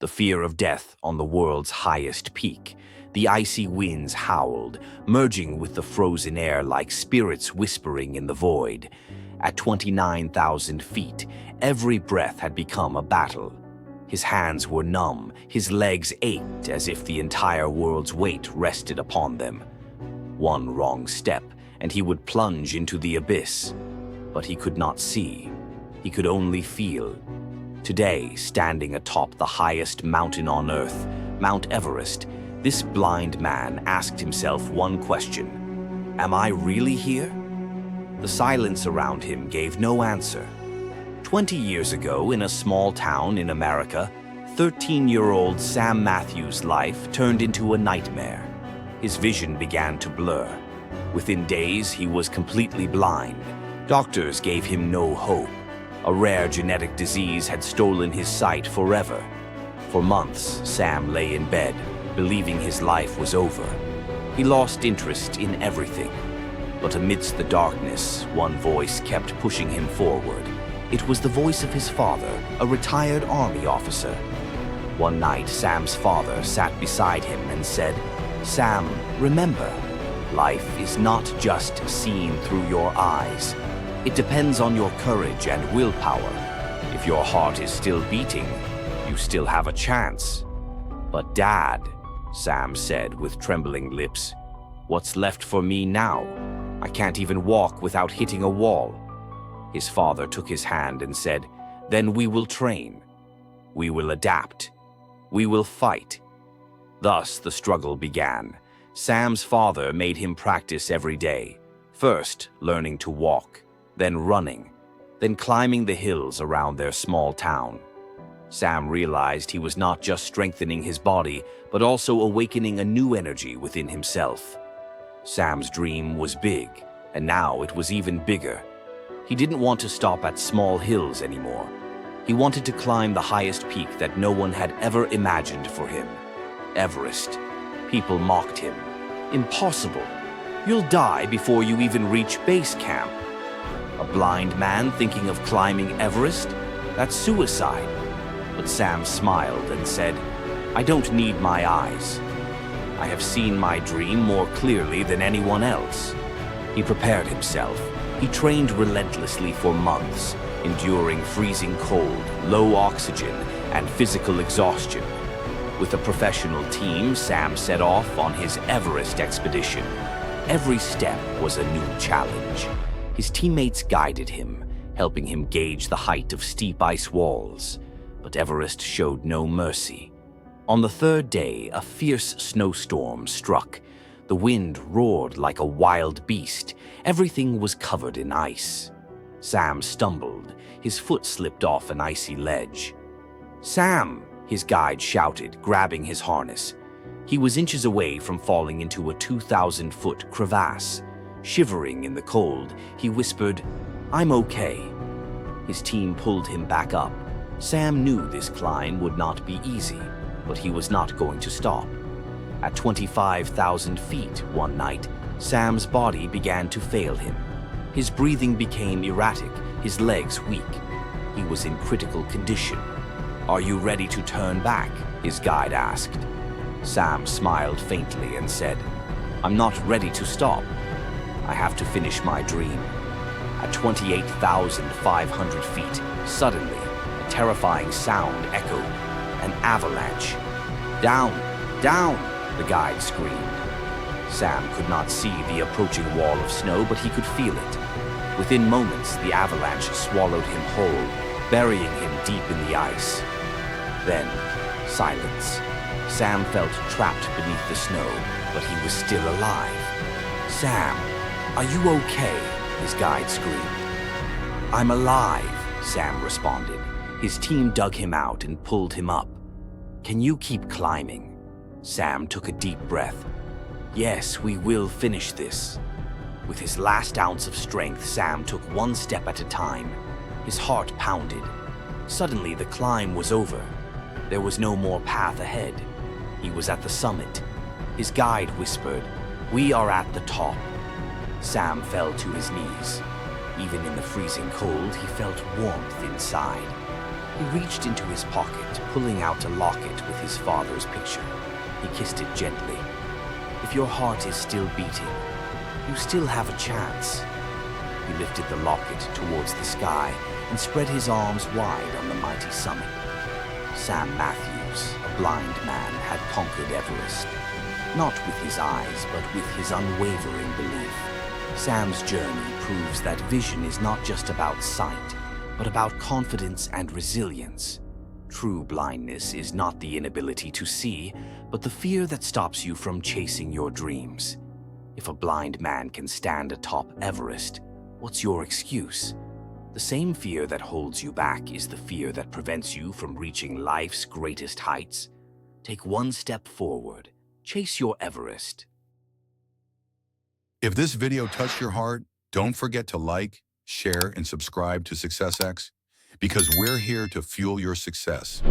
The fear of death on the world's highest peak. The icy winds howled, merging with the frozen air like spirits whispering in the void. At 29,000 feet, every breath had become a battle. His hands were numb, his legs ached as if the entire world's weight rested upon them. One wrong step, and he would plunge into the abyss. But he could not see. He could only feel. Today, standing atop the highest mountain on Earth, Mount Everest, this blind man asked himself one question: am I really here? The silence around him gave no answer. 20 years ago, in a small town in America, 13-year-old Sam Matthews' life turned into a nightmare. His vision began to blur. Within days, he was completely blind. Doctors gave him no hope. A rare genetic disease had stolen his sight forever. For months, Sam lay in bed, believing his life was over. He lost interest in everything. But amidst the darkness, one voice kept pushing him forward. It was the voice of his father, a retired army officer. One night, Sam's father sat beside him and said, "Sam, remember, life is not just seen through your eyes. It depends on your courage and willpower. If your heart is still beating, you still have a chance." "But Dad," Sam said with trembling lips, "what's left for me now? I can't even walk without hitting a wall." His father took his hand and said, "Then we will train. We will adapt. We will fight." Thus the struggle began. Sam's father made him practice every day. First, learning to walk, then running, then climbing the hills around their small town. Sam realized he was not just strengthening his body, but also awakening a new energy within himself. Sam's dream was big, and now it was even bigger. He didn't want to stop at small hills anymore. He wanted to climb the highest peak that no one had ever imagined for him: Everest. People mocked him. "Impossible. You'll die before you even reach base camp. A blind man thinking of climbing Everest? That's suicide." But Sam smiled and said, "I don't need my eyes. I have seen my dream more clearly than anyone else." He prepared himself. He trained relentlessly for months, enduring freezing cold, low oxygen, and physical exhaustion. With a professional team, Sam set off on his Everest expedition. Every step was a new challenge. His teammates guided him, helping him gauge the height of steep ice walls. But Everest showed no mercy. On the third day, a fierce snowstorm struck. The wind roared like a wild beast. Everything was covered in ice. Sam stumbled. His foot slipped off an icy ledge. "Sam!" his guide shouted, grabbing his harness. He was inches away from falling into a 2,000-foot crevasse. Shivering in the cold, he whispered, "I'm okay." His team pulled him back up. Sam knew this climb would not be easy, but he was not going to stop. At 25,000 feet one night, Sam's body began to fail him. His breathing became erratic, his legs weak. He was in critical condition. "Are you ready to turn back?" his guide asked. Sam smiled faintly and said, "I'm not ready to stop. I have to finish my dream." At 28,500 feet, suddenly, a terrifying sound echoed. An avalanche. "Down! Down!" the guide screamed. Sam could not see the approaching wall of snow, but he could feel it. Within moments, the avalanche swallowed him whole, burying him deep in the ice. Then, silence. Sam felt trapped beneath the snow, but he was still alive. "Sam, are you okay?" his guide screamed. "I'm alive," Sam responded. His team dug him out and pulled him up. "Can you keep climbing?" Sam took a deep breath. "Yes, we will finish this." With his last ounce of strength, Sam took one step at a time. His heart pounded. Suddenly, the climb was over. There was no more path ahead. He was at the summit. His guide whispered, "We are at the top." Sam fell to his knees. Even in the freezing cold, he felt warmth inside. He reached into his pocket, pulling out a locket with his father's picture. He kissed it gently. If your heart is still beating, you still have a chance. He lifted the locket towards the sky and spread his arms wide on the mighty summit. Sam Matthews, a blind man, had conquered Everest. Not with his eyes, but with his unwavering belief. Sam's journey proves that vision is not just about sight, but about confidence and resilience. True blindness is not the inability to see, but the fear that stops you from chasing your dreams. If a blind man can stand atop Everest, what's your excuse? The same fear that holds you back is the fear that prevents you from reaching life's greatest heights. Take one step forward. Chase your Everest. If this video touched your heart, don't forget to like, share, and subscribe to SuccessX, because we're here to fuel your success.